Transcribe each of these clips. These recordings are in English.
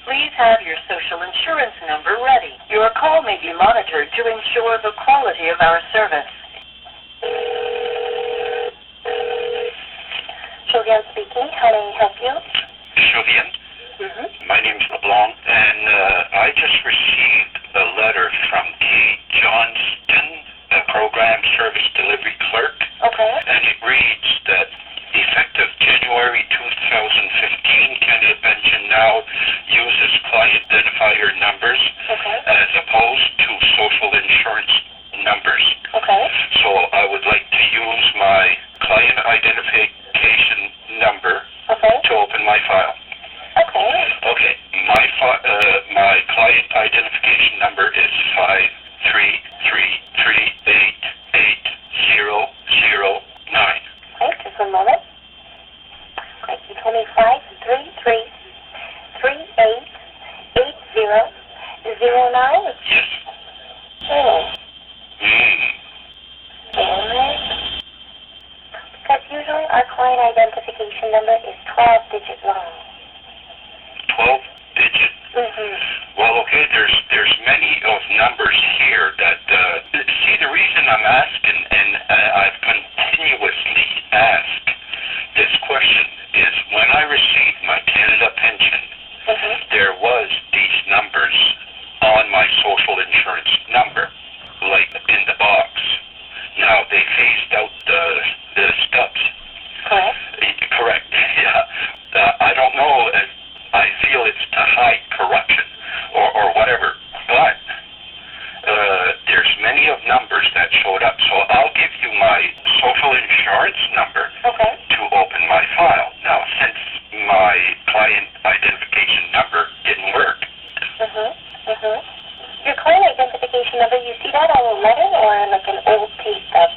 Please have your social insurance number ready. Your call may be monitored to ensure the quality of our service. Julian speaking. How may I help you? Julian? My name's LeBlanc, and I just received a letter from Kate Johnston, a program service delivery clerk. Okay. And it reads that effective January 2015, Canada Pension now uses client identifier numbers as opposed to social insurance numbers. Okay. So I would like to use my client identification number to open my file. Okay. Okay. My client identification number is 533388009. Okay, just one moment. Okay, you told me 533388009? Yes. Alright. Because usually our client identification number is 12-digit long. 12-digit? Well, okay, there's many of numbers here that, see, the reason I'm asking, and I've continuously asked this question, is when I received my Canada pension, there was these numbers on my social insurance number, like in the box. Now, they phased out the stubs. Correct. Correct, yeah. I don't know if I feel it's to hide corruption or whatever, but there's many of numbers that showed up. So I'll give you my social insurance number to open my file. Now, since my client identification number didn't work. Your client identification number, you see that on a letter or like an old pay stub?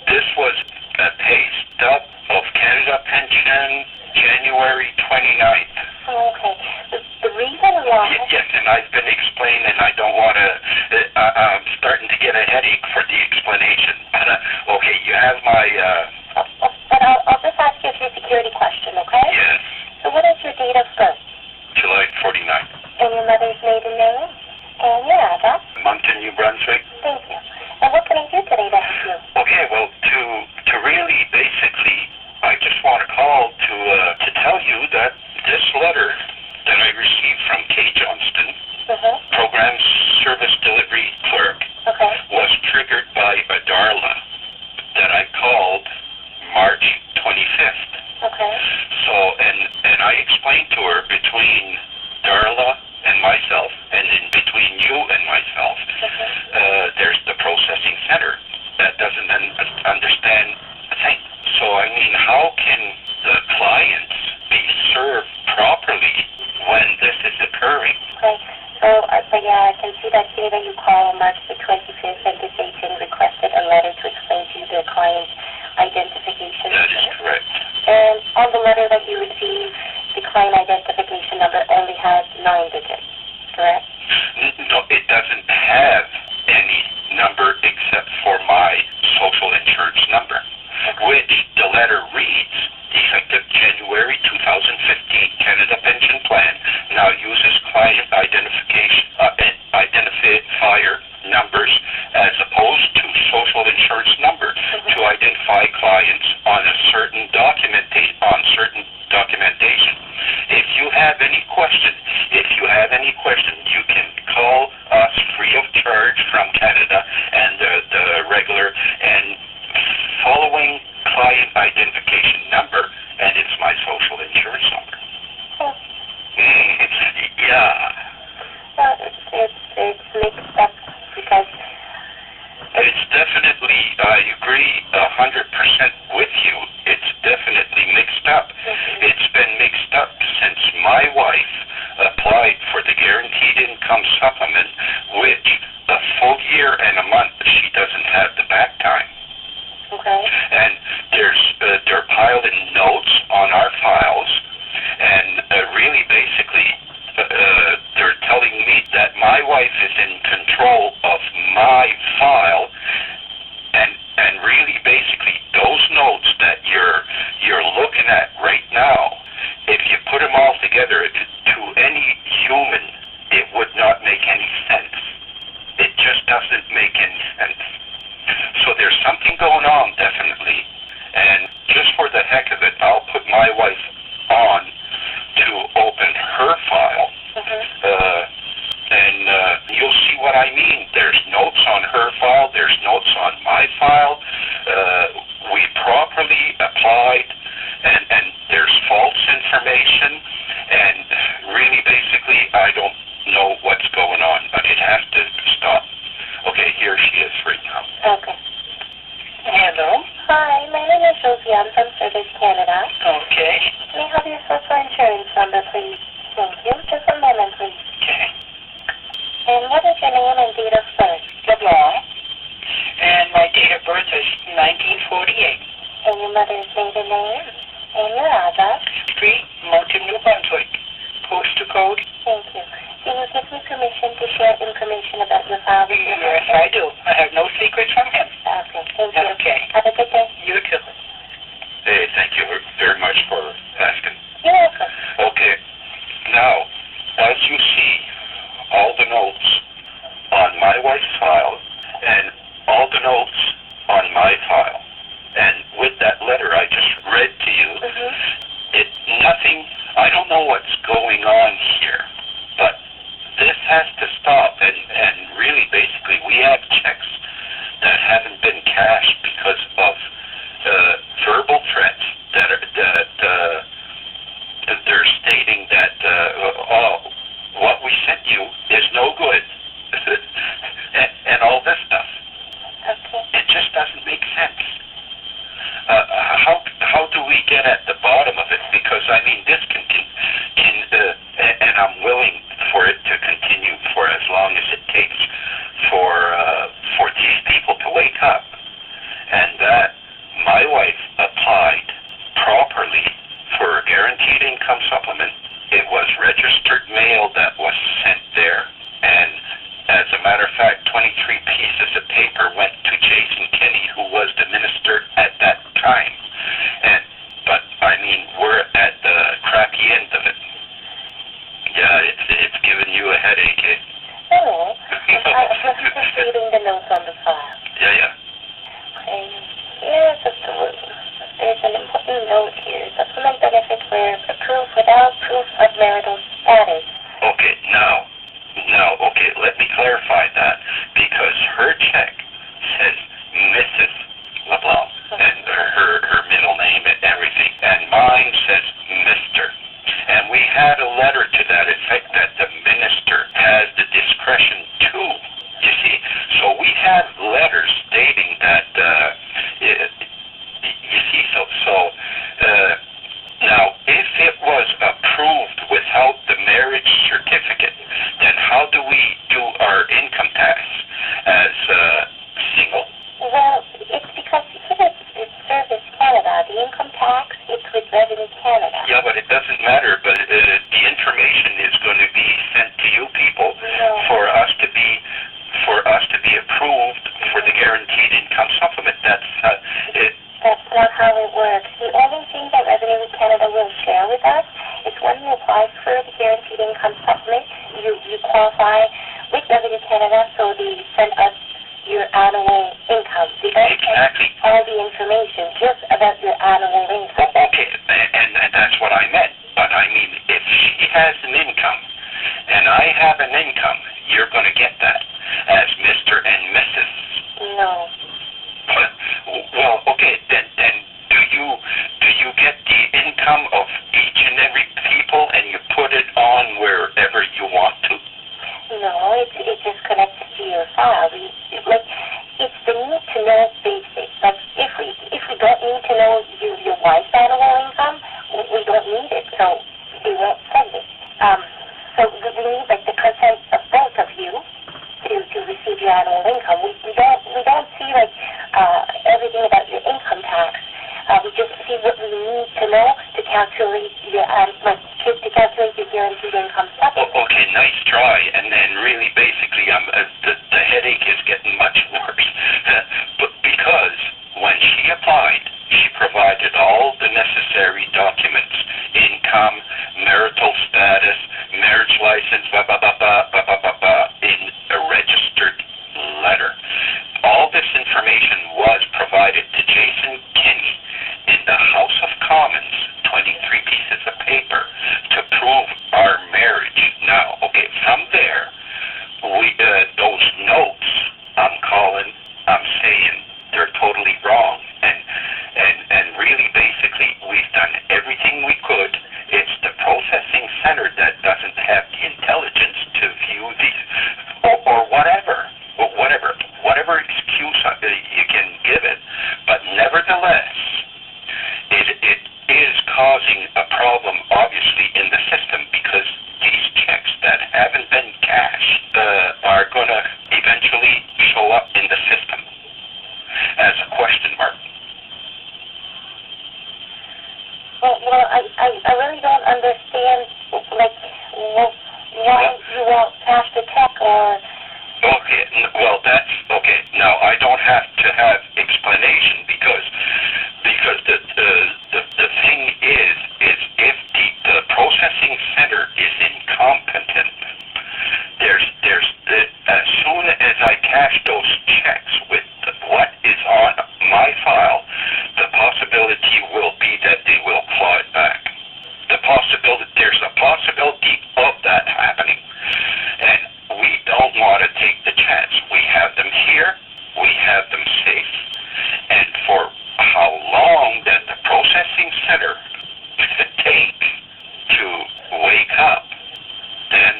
This was a pay stub of Canada Pension, January 29th. Okay. The reason why... Yes, and I've been explaining, and I don't want to... I'm starting to get a headache for the explanation. Okay, you have my... But I'll just ask you a few security questions, okay? Yes. So what is your date of birth? July 49. And your mother's maiden name? And your address? Moncton, New Brunswick. Thank you. And what can I do today to help you? Okay, well, to really basically, I just want to call to tell you that this letter that I received from Kate Johnston, program service delivery clerk, was triggered by a Darla that I called March 25th. So, and I explained to her between Darla and myself, and in between you and myself, there's the processing center that doesn't understand a thing. So, I mean, how can the clients be served properly when this is occurring? Okay. So, I can see that here that you call on March the 25th and this agent requested a letter to explain to you the client's identification. That is correct. And on the letter that you received, the client identification number only has 9 digits, correct? No, it doesn't have any number except for my social insurance number, which the letter reads, effective January 2015, Canada Pension Plan now uses client identifier numbers as opposed to social insurance number to identify clients on certain documentation. If you have any question, you can call us free of charge from Canada and the regular and following client identification number, and it's my social insurance number. It's mixed up because... It's definitely, I agree 100% with you, it's definitely mixed up. It's been mixed up since my wife applied for the Guaranteed Income Supplement, which a full year and a month she doesn't have the back time. And they're piled in notes on our files, and really basically they're telling me that my wife is in control of my file, and really basically those notes that you're looking at right now, if you put them all together to any human, it would not make any sense. It just doesn't make any sense. So there's something going on, definitely. And just for the heck of it, I'll put my wife on to open her file. And you'll see what I mean. There's notes on her file. There's notes on my file. We properly applied, and there's false information. And really, basically, I don't know what's going on, but it has to stop. Okay, here she is right now. Okay. Hello. Hi, my name is Josie. I'm from Service Canada. Okay. May I have your social insurance number, please? Thank you. Just a moment, please. Okay. And what is your name and date of birth? LeBlanc. And my date of birth is 1948. And your mother's maiden name? And your address? Street, Mountain, New Brunswick. Postal code? Thank you. Do you give me permission to share information about your file with your Yes, husband? I do. I have no secrets from him. Okay, thank you. Okay. Have a good day. You too. Hey, thank you very much for asking. You're welcome. Okay, now, as you see, all the notes on my wife's file and all the notes on my file, and with that letter I just read to you, nothing, I don't know what's going on here, but this has to stop, and really, basically, we have checks that haven't been cashed because of verbal threats that they're stating that what we sent you is no good, and all this stuff. Okay. It just doesn't make sense. How do we get at the bottom of it? Because I mean, this can and I'm willing for it to continue for as long as it takes for these people to wake up, and that my wife applied properly for a guaranteed income supplement. It was registered mail that was sent there, and as a matter of fact, 23 pieces of paper went to Jason Kinney, who was the minister at that time. But I mean, we're at the crappy end of it. Yeah, it's giving you a headache, eh? No. I'm just reading the notes on the file. Yeah. Okay. Here's there's an important note here. Supplement benefits were approved without proof of marital status. Okay, now, let me clarify that, because her check says Mrs. LeBlanc, and her middle name and everything, and mine says Mr. And we had a letter to that effect that the minister has the discretion to, you see. So we have letters stating that, you see, now, if it was approved without the marriage certificate, then how do we do our income tax as single? Well, it's because it's Service Canada. The income tax, it's with Revenue Canada. Yeah, but it doesn't matter. But the information is going to be sent to you people for us to be approved for the guaranteed income supplement. That's it. That's not how it works. The only thing that Revenue Canada will share with us is when you apply for the guaranteed income supplement, you qualify with Revenue Canada, so they send us your annual income. They don't Exactly. send all the information just about your annual income. Okay, and that's what I meant. But I mean, if she has an income and I have an income, you're going to get that as Mr. and Mrs. No. Well, okay, then do you get the income of each and every people and you put it on wherever you want to? No, it just connects to your file. It's the need to know basics. Like if we don't need to know your wife's annual income, we don't need it, so they won't send it. So we need like the consent of both of you to receive your annual income. We don't see like everything about your income tax. We just see what we need to know to calculate your guaranteed income supplement. Okay, nice try. And then really, basically, the headache is getting much worse. But because when she applied, she provided all the necessary documents: income, marital status, marriage license, in a registered letter. All this information was provided to Jason Kinney in the House of Commons, 23 pieces of paper, to prove our marriage. Now, okay, from there, those notes I'm saying they're totally wrong. And really, basically, we've done everything we could. It's the processing center that doesn't have the intelligence to view these, or whatever excuse you can give it. But nevertheless, it is causing a problem, obviously, in the system, because these checks that haven't been cashed are going to eventually show up in the system as a question mark. Well, I really don't understand, like, why you won't cash the check, or... Okay, well, that's... Okay, now, I don't have to have explanation, because the thing is if the processing center is incompetent, as soon as I cash those checks with what is on my file, the possibility will be that they will claw it back. There's a possibility of that happening, and we don't want to take the chance. We have them here, we have them safe, and for how long that the processing center takes to wake up, then,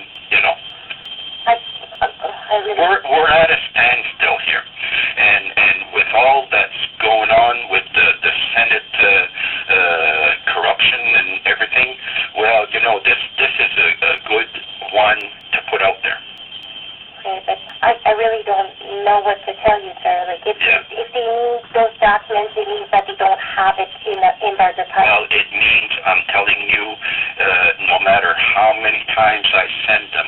we're at a standstill here. And with all that's going on with the Senate corruption and everything, well, this is a good one to put out there. Okay, but I really don't know what to tell you, sir. Like, if they need those documents, it means that they don't have it in their department. Well, it means, I'm telling you, no matter how many times I send them,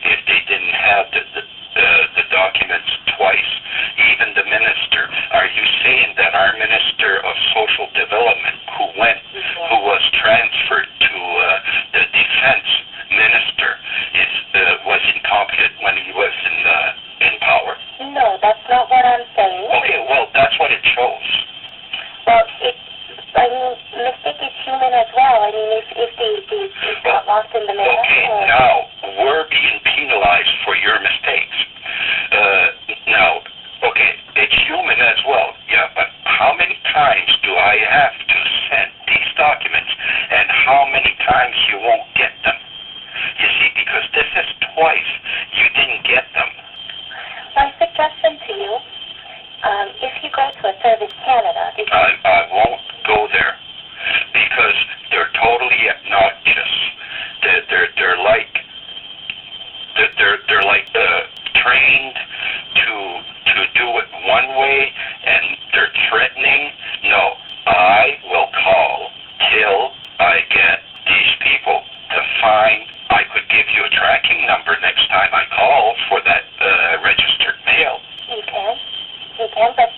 if they didn't have the documents twice, even the minister, are you saying that our minister of social development, who was transferred to the defense minister, was incompetent when he was in power? No, that's not what I'm saying. Okay, well, that's what it shows. Well, mistake is human as well. I mean, if they got lost in the mail. Okay, now, we're being penalized for your mistakes. Now, okay, it's human as well, yeah, but how many times do I have to send these documents, and how many times you won't get them? You see, because this is twice you didn't get them. My suggestion to you, if you go to a Service Canada... I won't go there, because they're totally obnoxious. They're like trained to do it one way, and they're threatening. No, I will call till I get these people to find. I could give you a tracking number next time I call for that registered mail. You can, but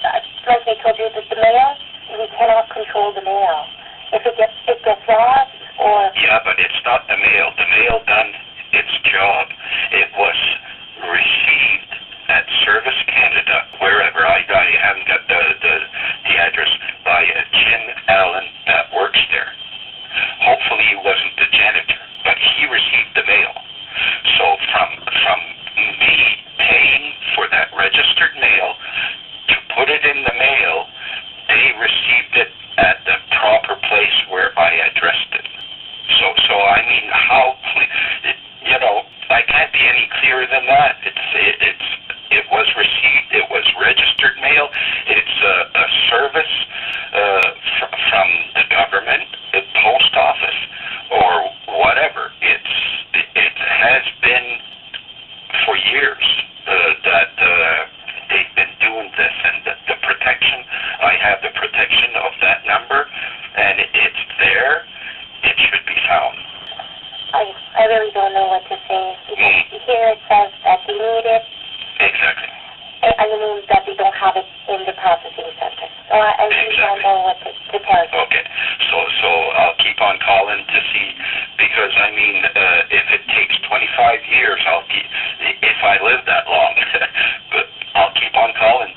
like I told you, the mail, we cannot control the mail. If it gets lost, or... Yeah, but it's not the mail. The mail done its job. It was received at Service Canada, wherever. I haven't got the address, by Jim Allen that works there. Hopefully he wasn't the janitor, but he received the mail. So from me paying for that registered mail to put it in the mail, they received it at the proper place where I addressed it. So I mean, I can't be any clearer than that. It was received. It was registered mail. It's a service from the government, the post office, or whatever. It has been for years that they've been doing this, and the protection. I have the protection of that number, and it's there. It should be found. I really don't know what to say. Here it says that they need it. Exactly. I mean that they don't have it in the processing center. So I really don't know what to tell you. Okay. So I'll keep, if I live that long. But I'll keep on calling